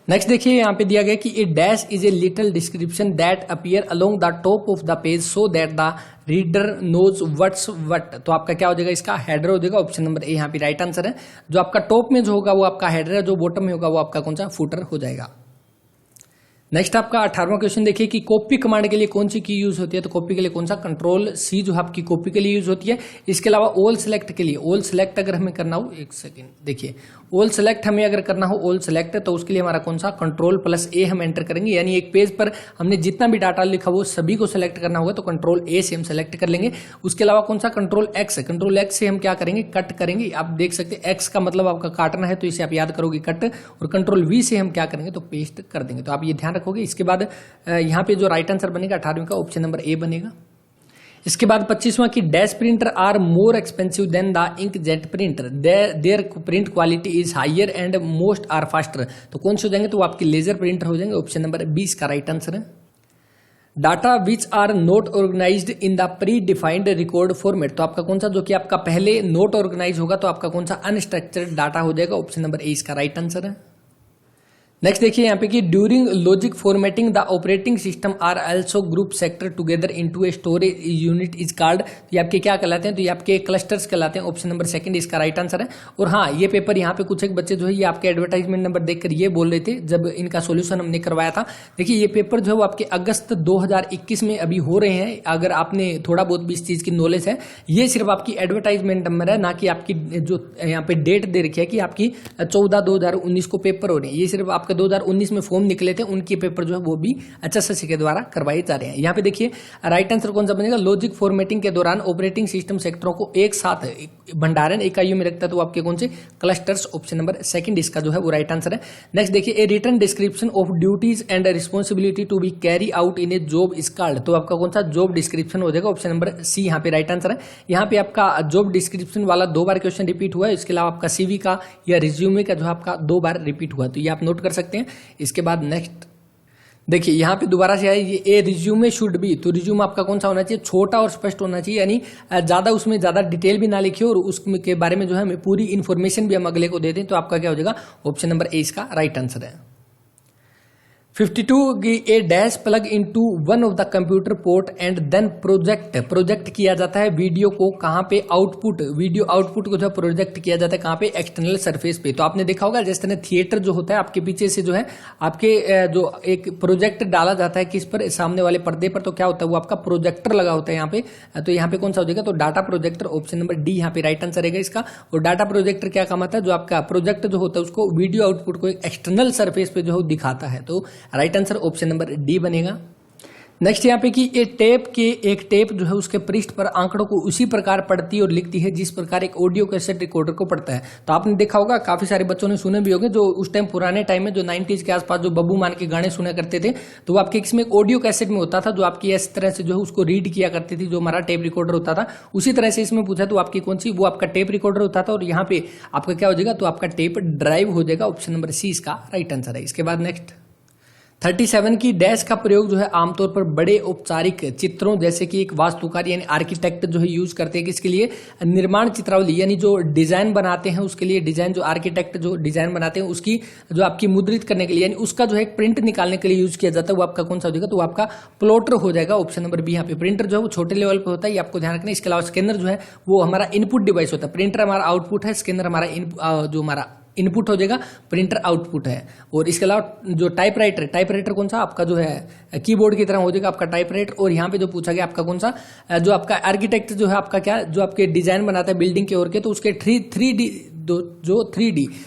A: नेक्स्ट देखिए यहाँ पे दिया गया कि a dash is a little description that appear along the top of the page so that the reader knows what's what. तो आपका क्या हो जाएगा, इसका हेडर हो जाएगा, ऑप्शन नंबर ए यहाँ पे राइट आंसर है। जो आपका टॉप में जो होगा वो आपका हेडर है, जो बॉटम में होगा वो आपका कौन सा फुटर हो जाएगा। नेक्स्ट आपका 18वां क्वेश्चन देखिए कि कॉपी कमांड के लिए कौन सी की यूज होती है, तो कॉपी के लिए कौन सा, कंट्रोल सी जो आपकी कॉपी के लिए यूज होती है। इसके अलावा ऑल सेलेक्ट के लिए, ऑल सेलेक्ट अगर हमें करना हो, एक सेकेंड देखिए, ऑल सेलेक्ट हमें अगर करना हो ऑल सेलेक्ट, तो उसके लिए हमारा कौन सा, कंट्रोल प्लस ए हम एंटर करेंगे, यानी एक पेज पर हमने जितना भी डाटा लिखा वो सभी को सेलेक्ट करना होगा, तो कंट्रोल ए से हम सेलेक्ट कर लेंगे। उसके अलावा कौन सा, कंट्रोल एक्स से हम क्या करेंगे, कट करेंगे। आप देख सकते हैं एक्स का मतलब आपका काटना है, तो इसे आप याद करोगे कट, और कंट्रोल वी से हम क्या करेंगे, तो पेस्ट कर देंगे। तो आप ये ध्यान रखोगे। इसके बाद यहाँ पे जो राइट आंसर बनेगा 18वीं का, ऑप्शन नंबर ए बनेगा। इसके बाद 25वां की dash printer are more expensive than the inkjet printer, their print quality is higher and most are faster. तो कौन से हो जाएंगे, तो वो आपके लेजर प्रिंटर हो जाएंगे। ऑप्शन नंबर 20 का राइट आंसर है। Data which are not organized in the predefined record format, तो आपका कौन सा जो कि आपका पहले नोट ऑर्गेनाइज होगा तो आपका कौन सा अनस्ट्रक्चर्ड डाटा हो जाएगा। ऑप्शन नंबर 20 का राइट आंसर है। नेक्स्ट देखिए यहाँ पे कि during logic formatting the operating system are also group sector together into a storage unit is called, ये आपके क्या कहलाते हैं, तो ये आपके क्लस्टर्स कहलाते हैं। ऑप्शन नंबर 2 इसका राइट आंसर है। और हाँ, ये पेपर यहाँ पे कुछ एक बच्चे जो है ये आपके एडवर्टाइजमेंट नंबर देखकर ये बोल रहे थे जब इनका सोल्यूशन हमने करवाया था। देखिए ये पेपर जो है वो आपके अगस्त 2021 में अभी हो रहे हैं। अगर आपने थोड़ा बहुत भी इस चीज की नॉलेज है, ये सिर्फ आपकी एडवर्टाइजमेंट नंबर है, ना कि आपकी जो यहाँ पे डेट दे रखी है कि आपकी 14/2019 को पेपर हो रहे हैं। ये सिर्फ आपका 2019 में फॉर्म निकले थे, उनके पेपर जो है वो भी HSSC के द्वारा करवाए जा रहे हैं। यहाँ पे देखिए राइट आंसर कौन सा बनेगा, लॉजिक फॉर्मेटिंग के दौरान ऑपरेटिंग सिस्टम सेक्टरों को एक साथ भंडारण इकाइयों में रखता है, तो आपके कौन से क्लस्टर्स। ऑप्शन नंबर 2 इसका जो है वो राइट आंसर है। नेक्स्ट देखिए a written description of duties and responsibility to be carry out in a job is called, तो आपका कौन सा जॉब डिस्क्रिप्शन हो जाएगा। ऑप्शन नंबर C यहाँ पे राइट आंसर है। यहाँ पे आपका जॉब डिस्क्रिप्शन वाला 2 बार क्वेश्चन रिपीट हुआ है। इसके अलावा आपका CV का या रिज्यूमे का जो आपका 2 बार रिपीट हुआ, तो ये आप नोट कर सकते हैं। इसके बाद नेक्स्ट देखिए यहाँ पे दोबारा से आए ये ए रिज्यूमे शुड बी, तो रिज्यूम आपका कौन सा होना चाहिए, छोटा और स्पष्ट होना चाहिए, यानी ज्यादा उसमें ज्यादा डिटेल भी ना लिखिए और उसके बारे में जो है हमें पूरी इन्फॉर्मेशन भी हम अगले को दे दें, तो आपका क्या हो जाएगा। ऑप्शन नंबर A इसका राइट आंसर है। 52 की a dash plug into one of the computer port and then project किया जाता है वीडियो को कहाँ पे, आउटपुट वीडियो आउटपुट को जो प्रोजेक्ट किया जाता है कहाँ पे, एक्सटर्नल सरफेस पे। तो आपने देखा होगा जिस तरह थिएटर जो होता है आपके पीछे से जो है आपके जो एक प्रोजेक्ट डाला जाता है किस पर, सामने वाले पर्दे पर, तो क्या होता है वो आपका प्रोजेक्टर लगा होता है यहाँ पे। तो यहाँ पे कौन सा हो जाएगा, तो data projector. Option number D यहाँ पे राइट आंसर रहेगा इसका। और डाटा प्रोजेक्टर क्या काम आता है, जो आपका प्रोजेक्ट जो होता है उसको वीडियो आउटपुट को एक एक्सटर्नल सरफेस पे जो दिखाता है, तो right answer option number D बनेगा। नेक्स्ट यहाँ पे कि एक टेप जो है उसके पृष्ठ पर आंकड़ों को उसी प्रकार पढ़ती और लिखती है जिस प्रकार एक ऑडियो कैसेट रिकॉर्डर को पढ़ता है। तो आपने देखा होगा, काफी सारे बच्चों ने सुने भी होंगे, जो उस टाइम पुराने टाइम में जो 90s के आसपास जो बब्बू मान के गाने सुना करते थे, तो वो आपके इसमें ऑडियो कैसेट में होता था, जो आपकी इस तरह से जो है उसको रीड किया करती थी, जो हमारा टेप रिकॉर्डर होता था। उसी तरह से इसमें पूछा तो आपकी कौन सी, वो आपका टेप रिकॉर्डर होता था। और यहाँ पे आपका क्या हो जाएगा, तो आपका टेप ड्राइव हो जाएगा। ऑप्शन नंबर C इसका राइट आंसर है। इसके बाद नेक्स्ट 37 की डैश का प्रयोग जो है आमतौर पर बड़े औपचारिक चित्रों जैसे कि एक वास्तुकार यानी आर्किटेक्ट जो है यूज करते हैं, किसके लिए, निर्माण चित्रावली यानी जो डिजाइन बनाते हैं उसके लिए, डिजाइन जो आर्किटेक्ट जो डिजाइन बनाते हैं उसकी जो आपकी मुद्रित करने के लिए, यानी उसका जो है एक प्रिंट निकालने के लिए यूज किया जाता है, वो आपका कौन सा हो जाएगा, तो वो आपका प्लॉटर हो जाएगा। ऑप्शन नंबर B यहाँ पे। प्रिंटर जो है वो छोटे लेवल पर होता है, ये आपको ध्यान रखना। इसके अलावा स्कैनर जो है वो हमारा इनपुट डिवाइस होता है, प्रिंटर हमारा आउटपुट है, स्कैनर हमारा जो हमारा इनपुट हो जाएगा, प्रिंटर आउटपुट है। और इसके अलावा जो टाइपराइटर कौन सा आपका जो है कीबोर्ड की तरह हो जाएगा आपका टाइपराइटर। और यहाँ पे जो पूछा गया आपका कौन सा, जो आपका आर्किटेक्ट जो है आपका क्या, जो आपके डिजाइन बनाता है बिल्डिंग के और के, तो उसके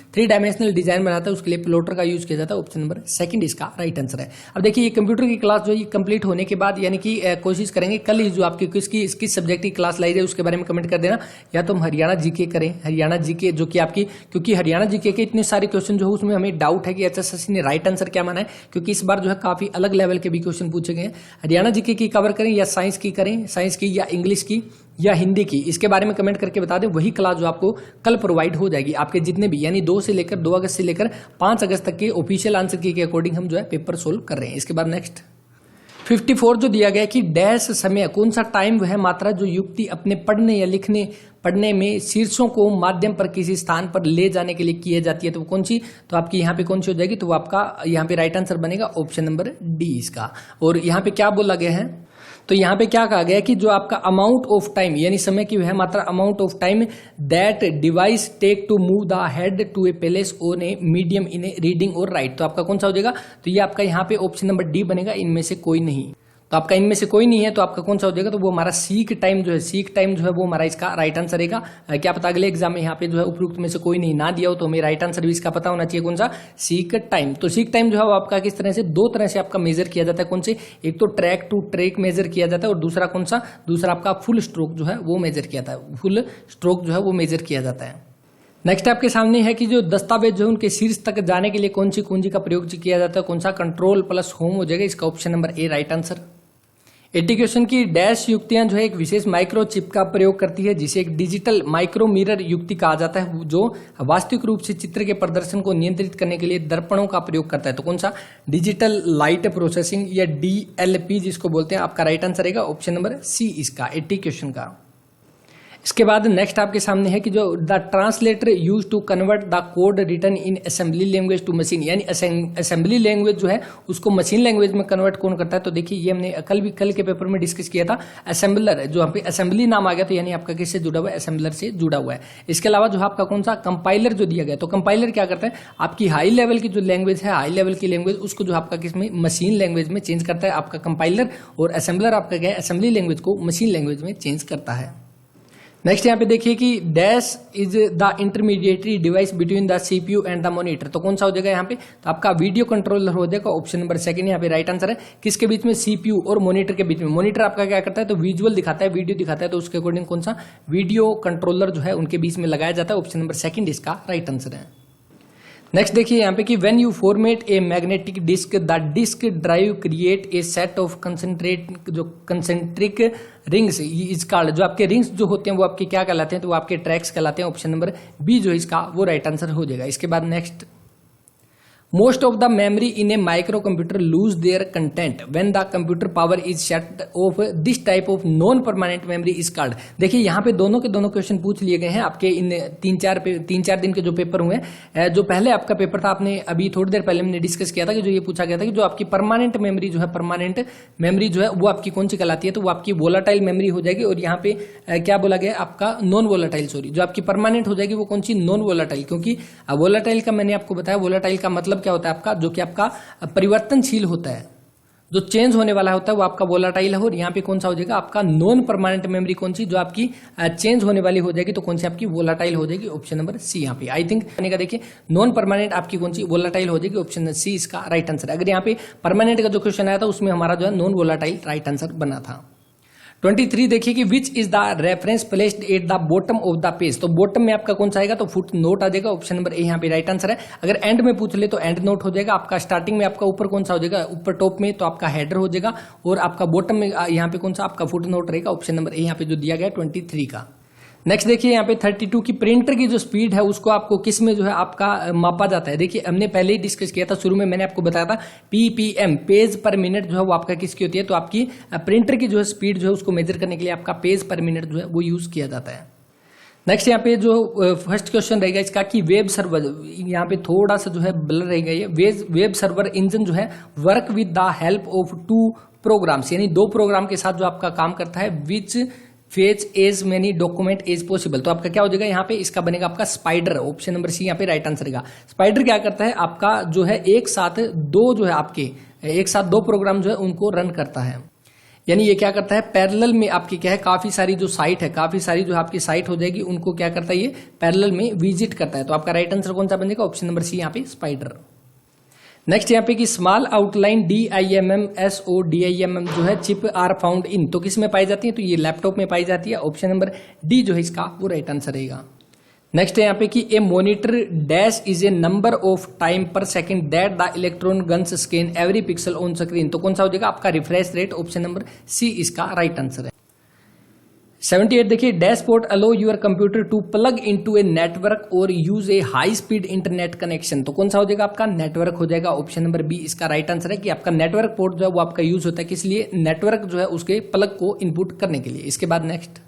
A: 3 डायमेंशनल डिजाइन बनाता है उसके लिए प्लॉटर का यूज किया जाता है। ऑप्शन नंबर 2 इसका राइट आंसर है। अब देखिए ये कंप्यूटर की क्लास जो है कंप्लीट होने के बाद, यानी कि कोशिश करेंगे कल ही जो आपकी किस सब्जेक्ट की क्लास लाई जाए उसके बारे में कमेंट कर देना। या तो हम हरियाणा जीके करें, हरियाणा जीके जो कि आपकी, क्योंकि हरियाणा जीके के इतने सारे क्वेश्चन जो है उसमें हमें डाउट है कि HSSC ने राइट आंसर क्या माना है, क्योंकि इस बार जो है काफी अलग लेवल के भी क्वेश्चन पूछे गए हैं। हरियाणा जीके की कवर करें या साइंस की करें, साइंस की या इंग्लिश की या हिंदी की, इसके बारे में कमेंट करके बता दें। वही क्लास जो आपको कल प्रोवाइड हो जाएगी आपके जितने भी, यानी 2 अगस्त से लेकर 5 अगस्त तक के ऑफिशियल आंसर की के अकॉर्डिंग हम जो है पेपर सोल्व कर रहे हैं। इसके बाद नेक्स्ट 54 जो दिया गया कि डैश समय, कौन सा टाइम वह मात्रा जो युक्ति अपने पढ़ने या पढ़ने में शीर्षों को माध्यम पर किसी स्थान पर ले जाने के लिए की जाती है, तो कौन सी, तो आपकी यहाँ पे कौन सी हो जाएगी, तो वो आपका यहाँ पे राइट आंसर बनेगा ऑप्शन नंबर D इसका। और यहाँ पे क्या बोला गया है, तो यहाँ पे क्या कहा गया कि जो आपका अमाउंट ऑफ टाइम यानी समय की वह मात्रा, amount of time that device take to move the head to a place on a medium in a reading or write, तो आपका कौन सा हो जाएगा, तो ये आपका यहाँ पे ऑप्शन नंबर D बनेगा, इनमें से कोई नहीं। तो आपका इनमें से कोई नहीं है, तो आपका कौन सा हो जाएगा, तो वो हमारा सीक टाइम जो है वो हमारा इसका राइट आंसर रहेगा। क्या पता अगले एग्जाम में यहाँ पे जो है उपयुक्त में से कोई नहीं ना दिया हो, तो हमें राइट आंसर भी इसका पता होना चाहिए, कौन सा, सीक टाइम। तो सीक टाइम जो है वो आपका किस तरह से, 2 तरह से आपका मेजर किया जाता है, कौन से, एक तो ट्रैक टू ट्रैक मेजर किया जाता है और दूसरा कौन सा, दूसरा आपका फुल स्ट्रोक जो है वो मेजर किया जाता है, फुल स्ट्रोक जो है वो मेजर किया जाता है। नेक्स्ट आपके सामने है कि जो दस्तावेज जो है उनके शीर्ष तक जाने के लिए कौन सी कुंजी का प्रयोग किया जाता है, कौन सा, कंट्रोल प्लस होम हो जाएगा, इसका option number A right answer. 80 question की डैश युक्तियां जो है एक विशेष माइक्रोचिप का प्रयोग करती है जिसे एक डिजिटल माइक्रो मिरर युक्ति कहा जाता है, जो वास्तविक रूप से चित्र के प्रदर्शन को नियंत्रित करने के लिए दर्पणों का प्रयोग करता है। तो कौन सा? डिजिटल लाइट प्रोसेसिंग या DLP जिसको बोलते हैं। आपका राइट आंसर रहेगा ऑप्शन नंबर सी इसका 80 क्वेश्चन का। इसके बाद नेक्स्ट आपके सामने है कि जो the translator use to convert the code written in assembly language to machine, यानी असेंबली लैंग्वेज जो है उसको मशीन लैंग्वेज में कन्वर्ट कौन करता है? तो देखिए ये हमने कल के पेपर में डिस्कस किया था। असेंबलर, जो यहाँ पे असेंबली नाम आ गया तो यानी आपका किससे जुड़ा हुआ है? असेंबलर से जुड़ा हुआ है। इसके अलावा जो आपका कौन सा कंपाइलर जो दिया गया, तो कंपाइलर क्या करता है? आपकी हाई लेवल की जो लैंग्वेज है, हाई लेवल की लैंग्वेज उसको जो आपका किसमें? मशीन लैंग्वेज में चेंज करता है आपका कंपाइलर। और असेंबलर आपका क्या है? असेंबली लैंग्वेज को मशीन लैंग्वेज में चेंज करता है। नेक्स्ट यहाँ पे देखिए कि dash is the intermediary device between the CPU and the monitor. तो कौन सा हो जाएगा यहाँ पे? तो आपका वीडियो कंट्रोलर हो जाएगा ऑप्शन नंबर सेकंड यहाँ पे राइट आंसर है। किसके बीच में? CPU और मॉनिटर के बीच में। मॉनिटर आपका क्या करता है? तो विजुअल दिखाता है, वीडियो दिखाता है, तो उसके अकॉर्डिंग कौन सा? वीडियो कंट्रोलर जो है उनके बीच में लगाया जाता है। ऑप्शन नंबर सेकंड इसका राइट आंसर है। नेक्स्ट देखिए यहाँ पे कि when you format a magnetic disk the disk drive create a set of concentric rings is called. जो आपके रिंग्स जो होते हैं वो आपके क्या कहलाते हैं? तो वो आपके ट्रैक्स कहलाते हैं। ऑप्शन नंबर बी जो इसका वो राइट आंसर हो जाएगा। इसके बाद next, most of the memory in A micro computer lose their content when the computer power is shut off. This type of non permanent memory is called. देखिए यहाँ पे दोनों के दोनों क्वेश्चन पूछ लिए गए हैं आपके इन तीन चार दिन के जो पेपर हुए हैं। जो पहले आपका पेपर था, आपने अभी थोड़ी देर पहले हमने डिस्कस किया था कि जो ये पूछा गया था कि जो आपकी परमानेंट मेमोरी जो है, परमानेंट मेमोरी जो है वो आपकी कौन सी कहलाती है? तो वो आपकी वोलाटाइल मेमोरी हो जाएगी। और यहाँ पे क्या बोला गया? आपका नॉन वोलाटाइल, सॉरी, जो आपकी परमानेंट हो जाएगी वो कौन सी? Non volatile. क्योंकि वोलाटाइल का मैंने आपको बताया, वोलाटाइल का मतलब क्या होता है आपका? जो कि आपका परिवर्तनशील होता है, जो चेंज होने वाला होता है वो आपका वोलाटाइल है। और यहाँ पे कौन सा हो जाएगा? आपका नॉन परमानेंट मेमोरी कौन सी? जो आपकी चेंज होने वाली हो जाएगी, तो कौन सी आपकी? वोलाटाइल हो जाएगी। ऑप्शन नंबर सी यहाँ पे आई थिंक बनेगा। देखिए नॉन परमानेंट आपकी कौन सी? वोलाटाइल हो जाएगी। ऑप्शन सी इसका राइट आंसर। अगर यहाँ पे परमानेंट का जो क्वेश्चन आया था उसमें हमारा जो है नॉन वोलाटाइल राइट आंसर बना था। 23 देखिए कि which is the reference placed at the bottom of the page. तो बॉटम में आपका कौन सा आएगा? तो फुट नोट आ जाएगा। ऑप्शन नंबर ए यहाँ पे राइट आंसर है। अगर एंड में पूछ ले तो एंड नोट हो जाएगा। आपका स्टार्टिंग में आपका ऊपर कौन सा हो जाएगा? ऊपर टॉप में तो आपका हेडर हो जाएगा। और आपका बॉटम में यहाँ पे कौन सा? आपका फुट नोट रहेगा। ऑप्शन नंबर ए यहाँ पे जो दिया गया 23 का। नेक्स्ट देखिए यहाँ पे 32 की प्रिंटर की जो स्पीड है उसको आपको किस में जो है आपका मापा जाता है? देखिए हमने पहले ही डिस्कस किया था, शुरू में मैंने आपको बताया था PPM, पेज पर मिनट जो है वो आपका किसकी होती है? तो आपकी प्रिंटर की जो है स्पीड जो है उसको मेजर करने के लिए आपका पेज पर मिनट जो है वो यूज किया जाता है। नेक्स्ट यहाँ पे जो फर्स्ट क्वेश्चन रहेगा इसका कि वेब सर्वर, यहाँ पे थोड़ा सा जो है ब्लर रहेगा ये। वेब सर्वर इंजन जो है work with the help of 2 programs, यानी 2 प्रोग्राम के साथ जो आपका काम करता है। Which fetch as many document as possible. तो आपका क्या हो जाएगा यहाँ पे? इसका बनेगा आपका स्पाइडर। ऑप्शन नंबर सी यहाँ पे राइट आंसर रहेगा। स्पाइडर क्या करता है? आपका जो है एक साथ 2 प्रोग्राम जो है उनको रन करता है। यानी ये क्या करता है? पैरेलल में आपकी क्या है? काफी सारी जो साइट है, काफी सारी जो आपकी साइट हो जाएगी उनको क्या करता है? ये पैरेलल में विजिट करता है। तो आपका राइट आंसर कौन सा बनेगा? ऑप्शन नंबर सी यहाँ पे स्पाइडर। नेक्स्ट यहाँ पे कि स्मॉल आउटलाइन DIMM SODIMM जो है चिप आर फाउंड इन। तो किस में पाई जाती है? तो ये लैपटॉप में पाई जाती है। ऑप्शन नंबर डी जो है इसका वो राइट आंसर रहेगा। नेक्स्ट है यहाँ पे कि a monitor dash is a number of time per second that the electron guns scan every pixel on screen. तो कौन सा हो जाएगा? आपका refresh rate. Option number C इसका राइट आंसर है। 78 देखिए, dashboard allow your computer to plug into a network और use a high speed internet connection. तो कौन सा हो जाएगा? आपका नेटवर्क हो जाएगा। ऑप्शन नंबर बी इसका राइट आंसर है कि आपका नेटवर्क पोर्ट जो है वो आपका यूज होता है किस लिए? नेटवर्क जो है उसके प्लग को इनपुट करने के लिए। इसके बाद नेक्स्ट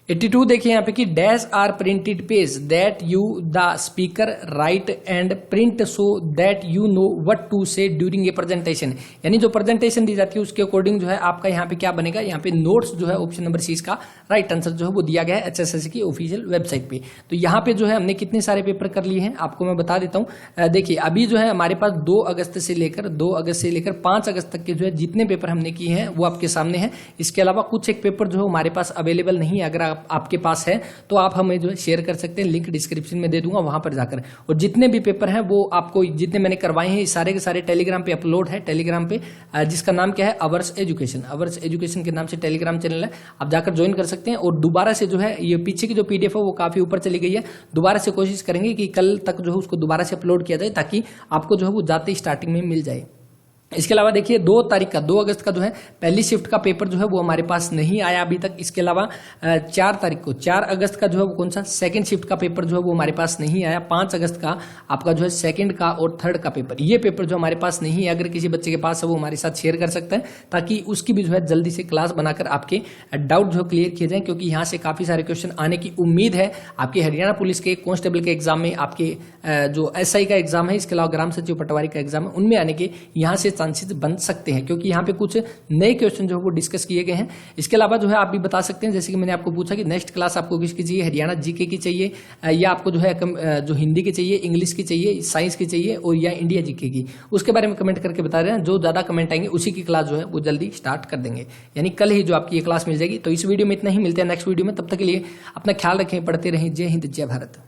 A: 82 देखिए यहाँ पे कि dash are printed page that you the speaker write and print so that you know what to say during a presentation. यानी जो प्रेजेंटेशन दी जाती है उसके अकॉर्डिंग जो है आपका यहाँ पे क्या बनेगा? यहाँ पे नोट्स जो है ऑप्शन नंबर सी इसका राइट आंसर जो है वो दिया गया है HSSC की ऑफिशियल वेबसाइट पे। तो यहाँ पे जो है हमने कितने सारे पेपर कर लिए हैं आपको मैं बता देता हूँ। देखिए अभी जो है हमारे पास 2 अगस्त से लेकर 5 अगस्त तक के जो है जितने पेपर हमने किए हैं वो आपके सामने हैं। इसके अलावा कुछ एक पेपर जो है हमारे पास अवेलेबल नहीं है। अगर आपके पास है तो आप हमें जो है शेयर कर सकते हैं, लिंक डिस्क्रिप्शन में दे दूंगा वहां पर जाकर। और जितने भी पेपर हैं वो आपको जितने मैंने करवाए हैं सारे के सारे टेलीग्राम पे अपलोड है। टेलीग्राम पे जिसका नाम क्या है? अवर्स एजुकेशन के नाम से टेलीग्राम चैनल है, आप जाकर ज्वाइन कर सकते हैं। और दोबारा से जो है ये पीछे की जो PDF है वो काफी ऊपर चली गई है। दोबारा से कोशिश करेंगे कि कल तक जो है उसको दोबारा से अपलोड किया जाए ताकि आपको जो है वो जाते ही स्टार्टिंग में मिल जाए। इसके अलावा देखिए 2 अगस्त का जो है पहली शिफ्ट का पेपर जो है वो हमारे पास नहीं आया अभी तक। इसके अलावा 4 अगस्त का जो है वो कौन सा सेकंड शिफ्ट का पेपर जो है वो हमारे पास नहीं आया। 5 अगस्त का आपका जो है सेकंड का और थर्ड का पेपर, ये पेपर जो हमारे पास नहीं है, अगर किसी बच्चे के पास है वो हमारे साथ शेयर कर सकता है ताकि उसकी भी जो है जल्दी से क्लास बनाकर आपके डाउट जो क्लियर किए जाए, क्योंकि यहाँ से काफी सारे क्वेश्चन आने की उम्मीद है आपके हरियाणा पुलिस के कांस्टेबल के एग्जाम में, आपके जो SI का एग्जाम है, इसके अलावा ग्राम सचिव पटवारी का एग्जाम है, उनमें आने के यहाँ से चांसेस बन सकते हैं, क्योंकि यहाँ पे कुछ नए क्वेश्चन जो है वो डिस्कस किए गए हैं। इसके अलावा जो है आप भी बता सकते हैं, जैसे कि मैंने आपको पूछा कि नेक्स्ट क्लास आपको किसकी चाहिए, हरियाणा जीके की चाहिए या आपको जो है जो हिंदी की चाहिए, इंग्लिश की चाहिए, साइंस की चाहिए और या इंडिया जीके की, उसके बारे में कमेंट करके बता रहे हैं। जो ज्यादा कमेंट आएंगे उसी की क्लास जो है वो जल्दी स्टार्ट कर देंगे, यानी कल ही जो आपकी ये क्लास मिल जाएगी। तो इस वीडियो में इतना ही, मिलते हैं नेक्स्ट वीडियो में, तब तक के लिए अपना ख्याल रखें, पढ़ते रहें। जय हिंद, जय भारत।